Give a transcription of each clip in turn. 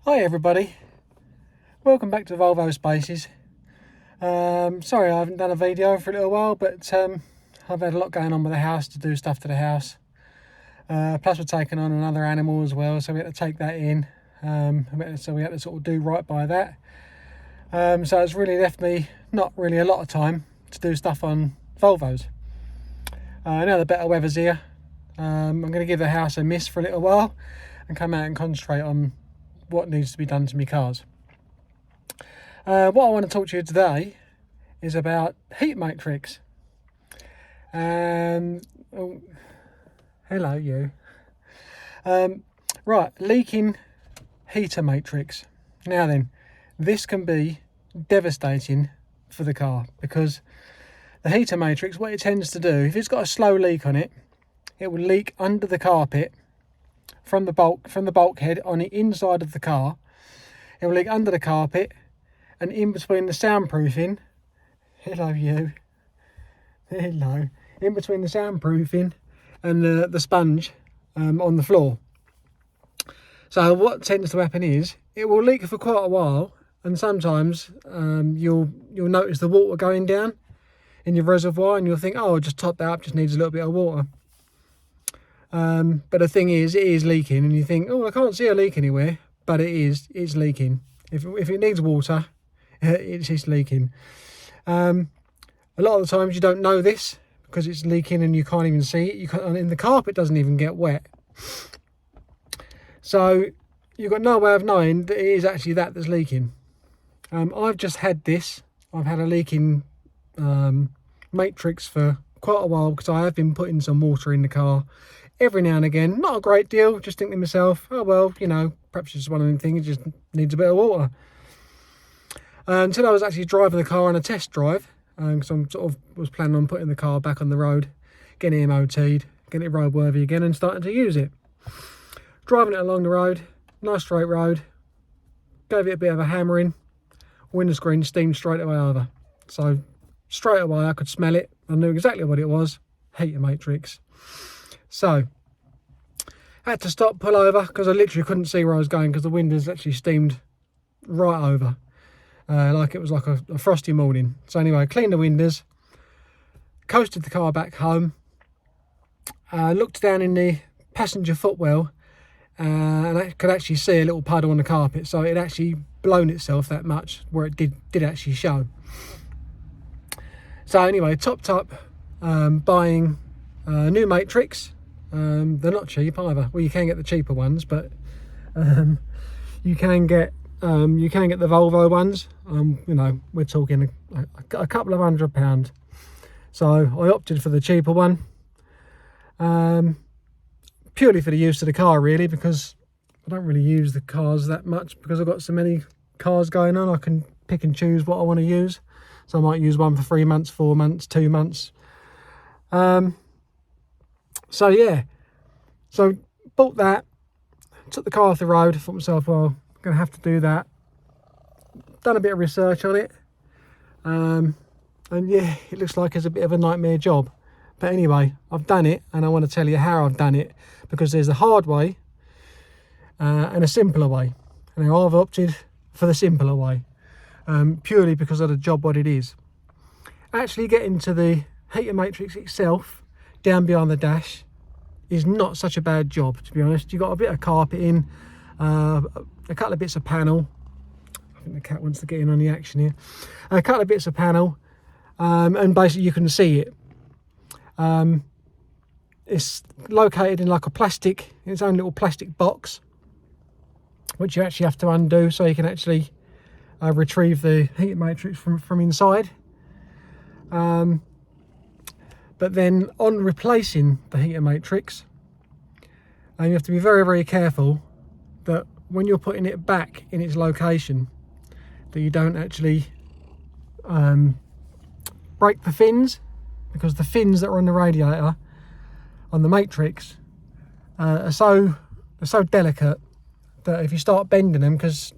Hi everybody, welcome back to Volvo Spaces. Sorry I haven't done a video for a little while, but I've had a lot going on with the house, to do stuff to the house. Plus we're taking on another animal as well, so we had to take that in. So we had to sort of do right by that. So it's really left me not really a lot of time to do stuff on Volvos. Now the better weather's here, I'm going to give the house a miss for a little while and come out and concentrate on what needs to be done to my cars. What I want to talk to you today is about heat matrix. Oh, hello you. Right, leaking heater matrix. Now then, this can be devastating for the car, because the heater matrix, what it tends to do, if it's got a slow leak on it, it will leak under the carpet from the bulkhead on the inside of the car. It will leak under the carpet and in between the soundproofing. Hello you. Hello. In between the soundproofing and the sponge on the floor. So what tends to happen is it will leak for quite a while, and sometimes you'll notice the water going down in your reservoir, and you'll think, oh, I'll just top that up, just needs a little bit of water. But the thing is, it is leaking, and you think, oh, I can't see a leak anywhere, but it's leaking. If it needs water, it's leaking. A lot of the times you don't know this because it's leaking and you can't even see it. And the carpet doesn't even get wet. So you've got no way of knowing that it is actually that's leaking. I've just had this. I've had a leaking matrix for quite a while, because I have been putting some water in the car every now and again. Not a great deal, just thinking to myself, oh well, you know, perhaps it's one of them things, it just needs a bit of water. Until I was actually driving the car on a test drive, because I was planning on putting the car back on the road, getting it MOT'd, getting it roadworthy again, and starting to use it. Driving it along the road, nice straight road, gave it a bit of a hammering, windscreen steamed straight away over. So straight away I could smell it, I knew exactly what it was, heater matrix. So I had to stop, pull over, because I literally couldn't see where I was going, because the windows actually steamed right over, like it was like a frosty morning. So anyway, I cleaned the windows, coasted the car back home, looked down in the passenger footwell, and I could actually see a little puddle on the carpet. So it actually blown itself that much, where it did actually show. So anyway, topped up buying a new matrix. They're not cheap either. Well, you can get the cheaper ones, but you can get the Volvo ones. You know, we're talking a couple of £100. So I opted for the cheaper one, purely for the use of the car, really, because I don't really use the cars that much, because I've got so many cars going on. I can pick and choose what I want to use. So I might use one for 3 months, 4 months, 2 months. So yeah, so bought that, took the car off the road, thought to myself, well, I'm going to have to do that. Done a bit of research on it, and yeah, it looks like it's a bit of a nightmare job. But anyway, I've done it, and I want to tell you how I've done it, because there's a hard way and a simpler way. And I've opted for the simpler way, purely because of the job what it is. Actually getting to the heater matrix itself, down behind the dash, is not such a bad job, to be honest. You've got a bit of carpeting, a couple of bits of panel. I think the cat wants to get in on the action here. A couple of bits of panel, and basically you can see it. It's located in like its own little plastic box, which you actually have to undo, so you can actually retrieve the heat matrix from inside. But then on replacing the heater matrix, and you have to be very, very careful that when you're putting it back in its location, that you don't actually break the fins, because the fins that are on the radiator on the matrix are so delicate that if you start bending them, because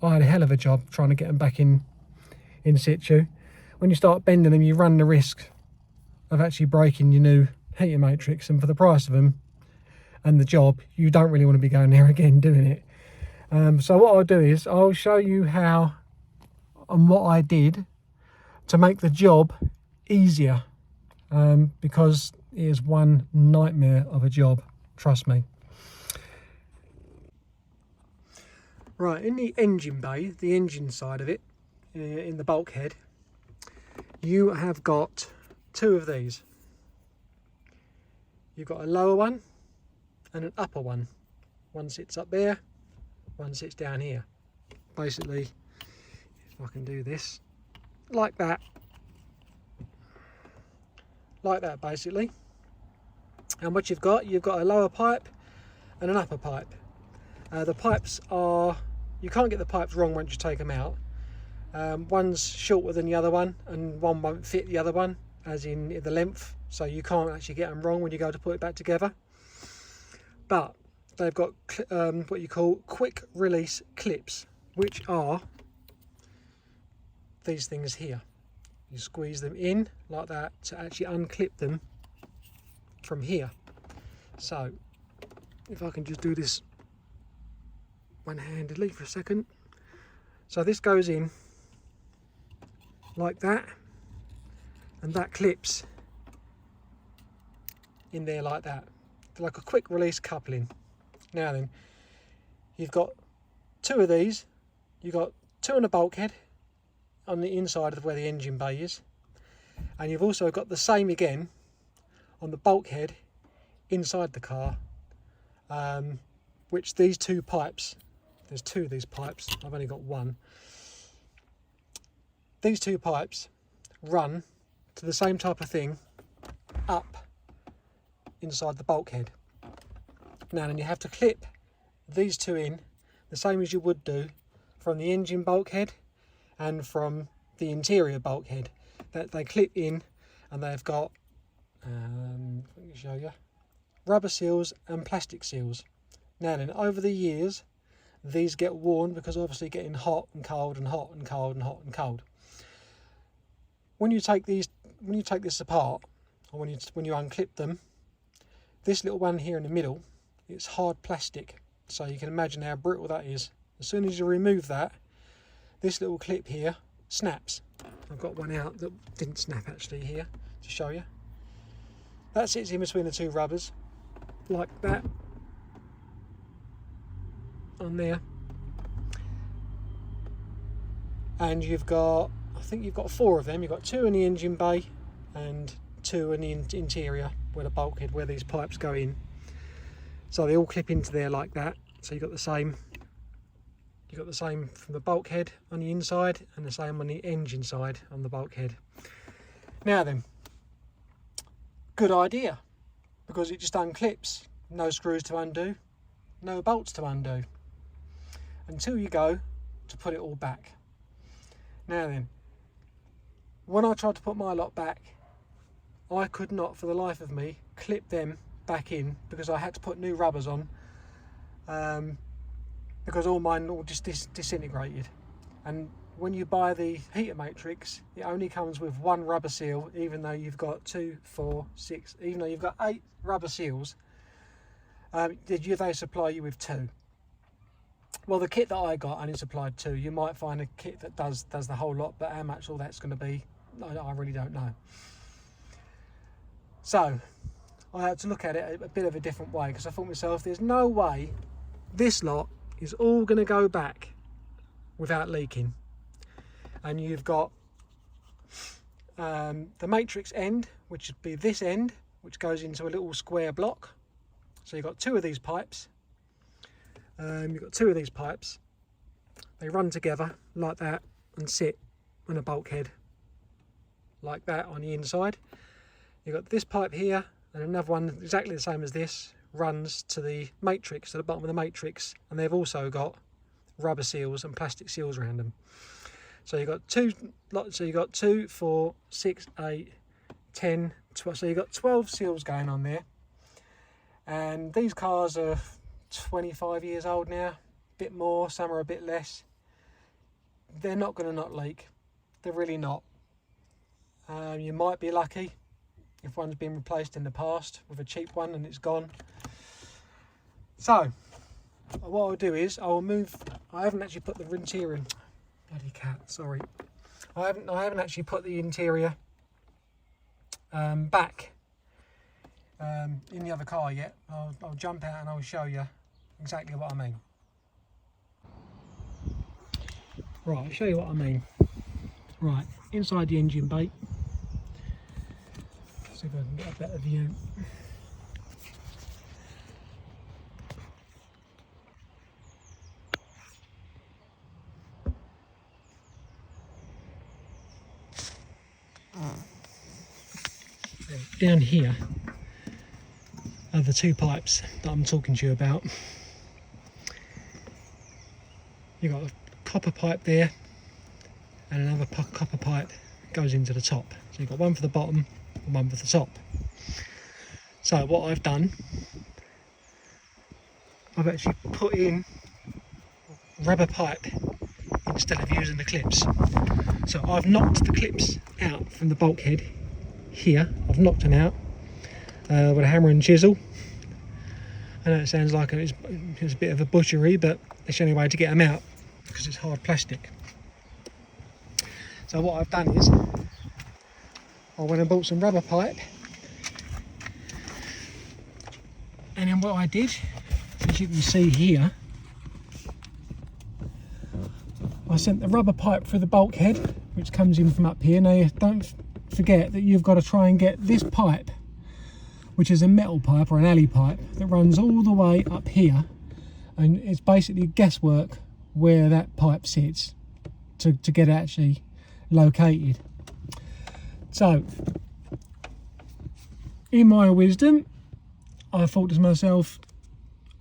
I had a hell of a job trying to get them back in situ, when you start bending them, you run the risk of actually breaking your new heater matrix, and for the price of them and the job, you don't really want to be going there again doing it. So what I'll do is I'll show you how and what I did to make the job easier, because it is one nightmare of a job, trust me. Right, in the engine bay, the engine side of it, in the bulkhead, you have got two of these. You've got a lower one and an upper one. One sits up there, one sits down here. Basically, if I can do this, like that basically. And what you've got a lower pipe and an upper pipe. The pipes are, you can't get the pipes wrong once you take them out. One's shorter than the other one, and one won't fit the other one, as in the length, so you can't actually get them wrong when you go to put it back together. But they've got what you call quick release clips, which are these things here. You squeeze them in like that to actually unclip them from here. So if I can just do this one-handedly for a second. So this goes in like that, and that clips in there like that, like a quick release coupling. Now then, you've got two of these. You've got two on the bulkhead on the inside of where the engine bay is, and you've also got the same again on the bulkhead inside the car, which these two pipes, there's two of these pipes, I've only got one. These two pipes run to the same type of thing up inside the bulkhead. Now then, you have to clip these two in the same as you would do from the engine bulkhead and from the interior bulkhead. That they clip in, and they've got let me show you, rubber seals and plastic seals. Now then, over the years these get worn because obviously getting hot and cold and hot and cold and hot and cold. When you take this apart, or when you unclip them, this little one here in the middle, it's hard plastic, so you can imagine how brittle that is. As soon as you remove that, this little clip here snaps. I've got one out that didn't snap actually here to show you. That sits in between the two rubbers like that on there, and you've got, I think you've got four of them. You've got two in the engine bay and two in the interior where the bulkhead, where these pipes go in. So they all clip into there like that. So you've got the same from the bulkhead on the inside and the same on the engine side on the bulkhead. Now then, good idea, because it just unclips. No screws to undo, no bolts to undo, until you go to put it all back. Now then, when I tried to put my lot back, I could not for the life of me clip them back in, because I had to put new rubbers on, because all mine all just disintegrated. And when you buy the heater matrix, it only comes with one rubber seal, even though you've got 2, 4, 6, even though you've got 8 rubber seals, they supply you with 2. Well, the kit that I got only supplied 2. You might find a kit that does the whole lot, but how much all that's going to be, I really don't know. So I had to look at it a bit of a different way, because I thought to myself, there's no way this lot is all going to go back without leaking. And you've got the matrix end, which would be this end, which goes into a little square block. So you've got two of these pipes. They run together like that and sit on a bulkhead like that on the inside. You've got this pipe here, and another one exactly the same as this runs to the matrix, to the bottom of the matrix, and they've also got rubber seals and plastic seals around them. So you've got 2, 4, 6, 8, 10, 12. So you've got 12 seals going on there. And these cars are 25 years old now, a bit more, some are a bit less. They're not going to not leak. They're really not. You might be lucky if one's been replaced in the past with a cheap one and it's gone. So what I'll do is I'll move. I haven't actually put the interior. Bloody cat, sorry. I haven't actually put the interior back in the other car yet. I'll jump out and I'll show you exactly what I mean. Right, I'll show you what I mean. Right, inside the engine bay. See if I can get a better view. Down here are the two pipes that I'm talking to you about. You've got a copper pipe there and another copper pipe goes into the top. So you've got one for the bottom and one for the top. So what I've done, I've actually put in rubber pipe instead of using the clips. So I've knocked the clips out from the bulkhead here. I've knocked them out with a hammer and chisel. I know it sounds like it's a bit of a butchery, but it's the only way to get them out because it's hard plastic. So what I've done is I went and bought some rubber pipe, and then what I did, as you can see here, I sent the rubber pipe through the bulkhead, which comes in from up here. Now don't forget that you've got to try and get this pipe, which is a metal pipe or an alley pipe that runs all the way up here, and it's basically guesswork where that pipe sits to get it actually located. So in my wisdom, I thought to myself,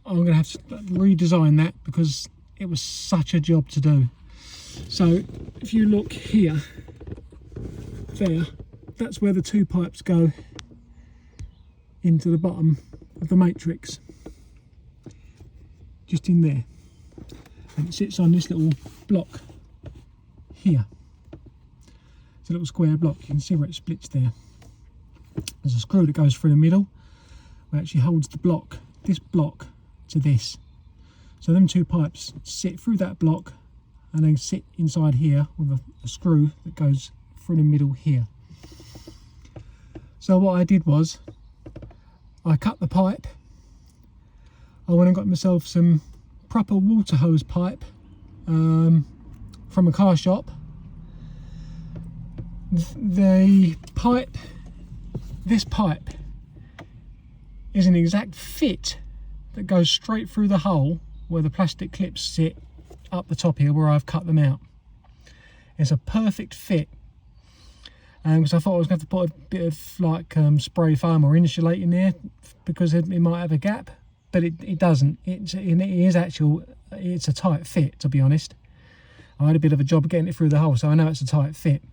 I'm going to have to redesign that because it was such a job to do. So if you look here, there, that's where the two pipes go into the bottom of the matrix, just in there, and it sits on this little block here. It's a little square block. You can see where it splits there. There's a screw that goes through the middle where it actually holds the block, this block, to this. So them two pipes sit through that block and then sit inside here with a screw that goes through the middle here. So what I did was I cut the pipe. I went and got myself some proper water hose pipe from a car shop. The pipe, this pipe is an exact fit that goes straight through the hole where the plastic clips sit up the top here where I've cut them out. It's a perfect fit. Because I thought I was going to have to put a bit of like spray foam or insulate in there because it might have a gap, but it doesn't. It's a tight fit, to be honest. I had a bit of a job getting it through the hole, so I know it's a tight fit.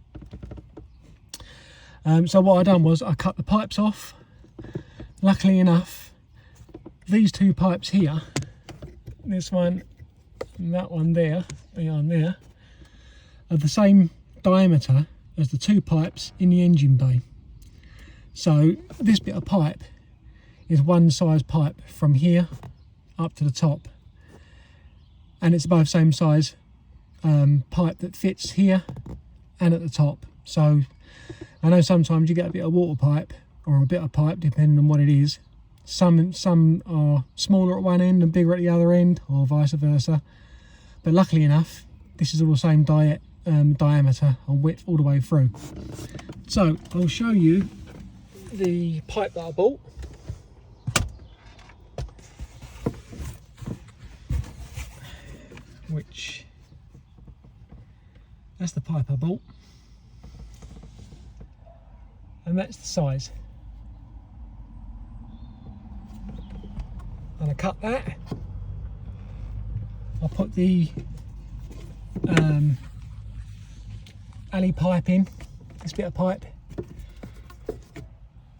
So what I done was I cut the pipes off. Luckily enough, these two pipes here, this one and that one there, behind there, are the same diameter as the two pipes in the engine bay. So this bit of pipe is one size pipe from here up to the top, and it's both same size pipe that fits here and at the top. So I know sometimes you get a bit of water pipe or a bit of pipe depending on what it is. Some are smaller at one end and bigger at the other end, or vice versa, but luckily enough this is all the same diameter and width all the way through. So I'll show you the pipe that I bought. Which, that's the pipe I bought, and that's the size. And I cut that. I put the alley pipe in, this bit of pipe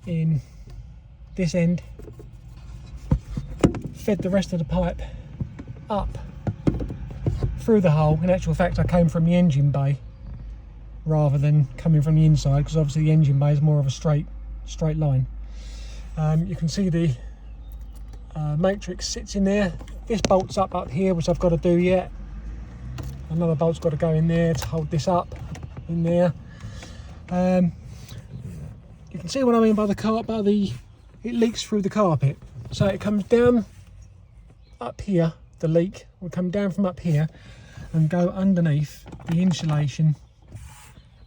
in this end, fed the rest of the pipe up through the hole. In actual fact, I came from the engine bay rather than coming from the inside, because obviously the engine bay is more of a straight line. You can see the matrix sits in there. This bolt's up here, which I've got to do yet. Another bolt's got to go in there to hold this up in there. You can see what I mean by the carpet. It leaks through the carpet, so it comes down up here. The leak will come down from up here and go underneath the insulation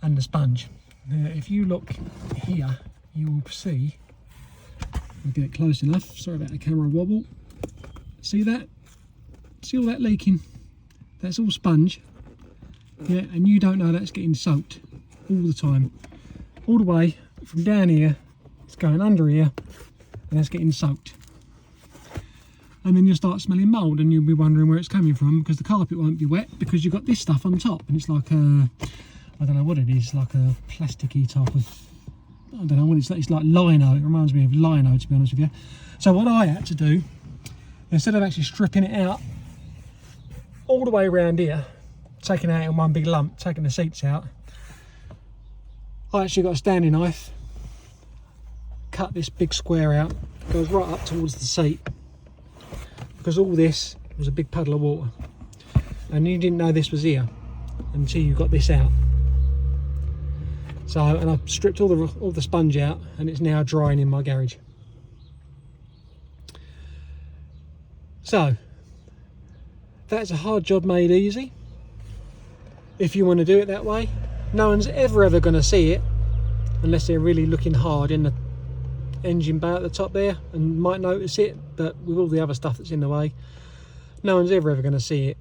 and the sponge. Now, if you look here, you will see. I'll get it close enough. Sorry about the camera wobble. See that? See all that leaking? That's all sponge. Yeah, and you don't know that's getting soaked all the time. All the way from down here, it's going under here, and that's getting soaked. And then you'll start smelling mould, and you'll be wondering where it's coming from, because the carpet won't be wet because you've got this stuff on top, and it's like a, I don't know what it is, like a plasticky type of, I don't know what it's like. It's like lino. It reminds me of lino, to be honest with you. So what I had to do, instead of actually stripping it out all the way around here, taking it out in one big lump, taking the seats out, I actually got a standing knife, cut this big square out, goes right up towards the seat, because all this was a big puddle of water, and you didn't know this was here until you got this out. So, and I've stripped all the sponge out, and it's now drying in my garage. So that's a hard job made easy. If you want to do it that way, no one's ever going to see it unless they're really looking hard in the engine bay at the top there, and might notice it, but with all the other stuff that's in the way, no one's ever going to see it.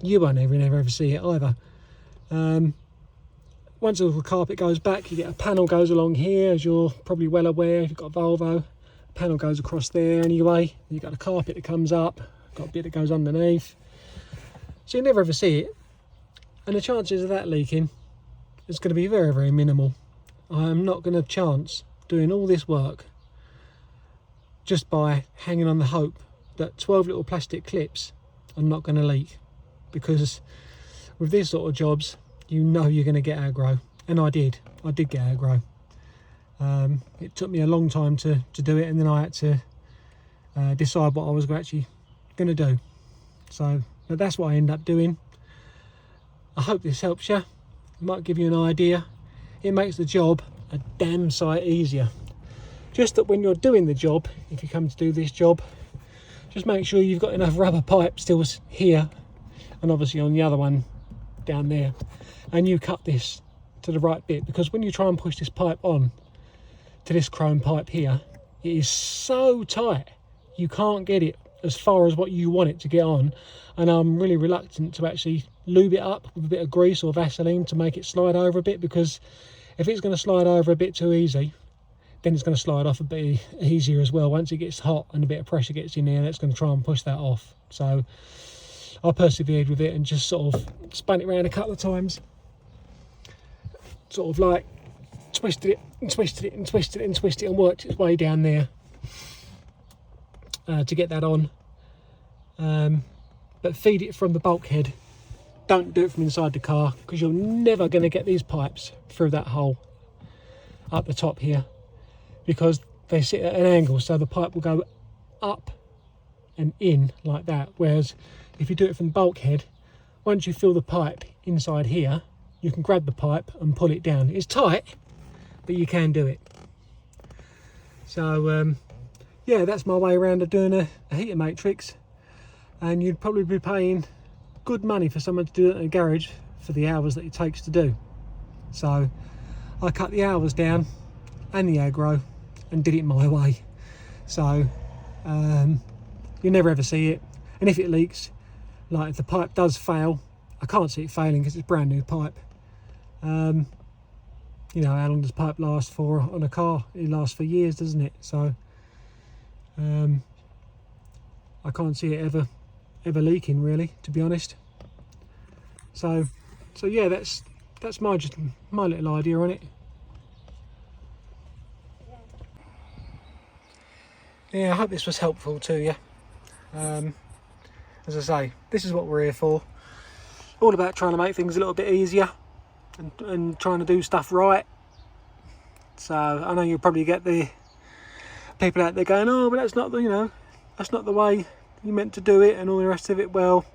You won't ever see it either. Once all the carpet goes back, you get a panel goes along here, as you're probably well aware. If you've got a Volvo, a panel goes across there anyway. You've got a carpet that comes up, got a bit that goes underneath, so you never ever see it, and the chances of that leaking is going to be very, very minimal. I am not going to chance doing all this work just by hanging on the hope that 12 little plastic clips are not going to leak, because with these sort of jobs, you know you're going to get aggro, and I did get aggro. It took me a long time to do it, and then I had to decide what I was actually going to do. So that's what I ended up doing. I hope this helps you. It might give you an idea. It makes the job a damn sight easier. Just that when you're doing the job, if you come to do this job, just make sure you've got enough rubber pipe still here, and obviously on the other one down there, and you cut this to the right bit, because when you try and push this pipe on to this chrome pipe here, it is so tight you can't get it as far as what you want it to get on, and I'm really reluctant to actually lube it up with a bit of grease or Vaseline to make it slide over a bit, because if it's going to slide over a bit too easy, then it's going to slide off a bit easier as well. Once it gets hot and a bit of pressure gets in there, that's going to try and push that off. So I persevered with it and just sort of spun it around a couple of times, sort of like twisted it and twisted it and twisted it and twisted it, and worked its way down there to get that on. But feed it from the bulkhead. Don't do it from inside the car, because you're never going to get these pipes through that hole up the top here, because they sit at an angle, so the pipe will go up and in like that. Whereas if you do it from the bulkhead, once you fill the pipe inside here, you can grab the pipe and pull it down. It's tight, but you can do it. So yeah, that's my way around of doing a heater matrix, and you'd probably be paying good money for someone to do it in a garage for the hours that it takes to do. So I cut the hours down and the aggro and did it my way. So you never ever see it, and if it leaks, like if the pipe does fail, I can't see it failing because it's brand new pipe. You know, how long does pipe last for on a car? It lasts for years, doesn't it? So I can't see it ever leaking, really, to be honest. So yeah, that's my little idea on it. Yeah, I hope this was helpful to you. As I say, this is what we're here for. All about trying to make things a little bit easier and trying to do stuff right. So I know you'll probably get the people out there going, oh, but that's not the, you know, that's not the way you meant to do it and all the rest of it, well,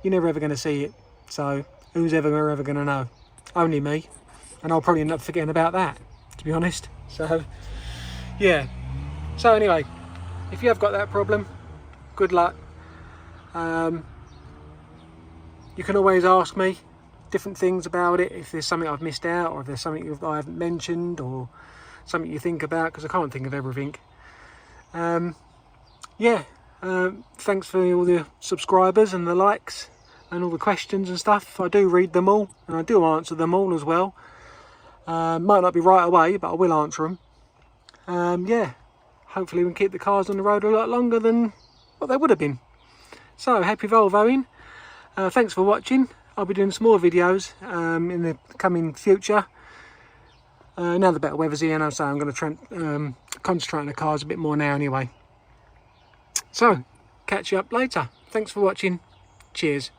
you're never ever going to see it. So who's ever going to know? Only me. And I'll probably end up forgetting about that, to be honest. So yeah. So anyway, if you have got that problem, good luck. You can always ask me different things about it, if there's something I've missed out, or if there's something I haven't mentioned, or something you think about, because I can't think of everything. Yeah, thanks for all the subscribers and the likes and all the questions and stuff. I do read them all, and I do answer them all as well. Might not be right away, but I will answer them. Yeah, hopefully we can keep the cars on the road a lot longer than what they would have been. So happy Volvoing. Thanks for watching. I'll be doing some more videos in the coming future. Now the better weather's here, and so I'm going to concentrate on the cars a bit more now anyway. So, catch you up later. Thanks for watching. Cheers.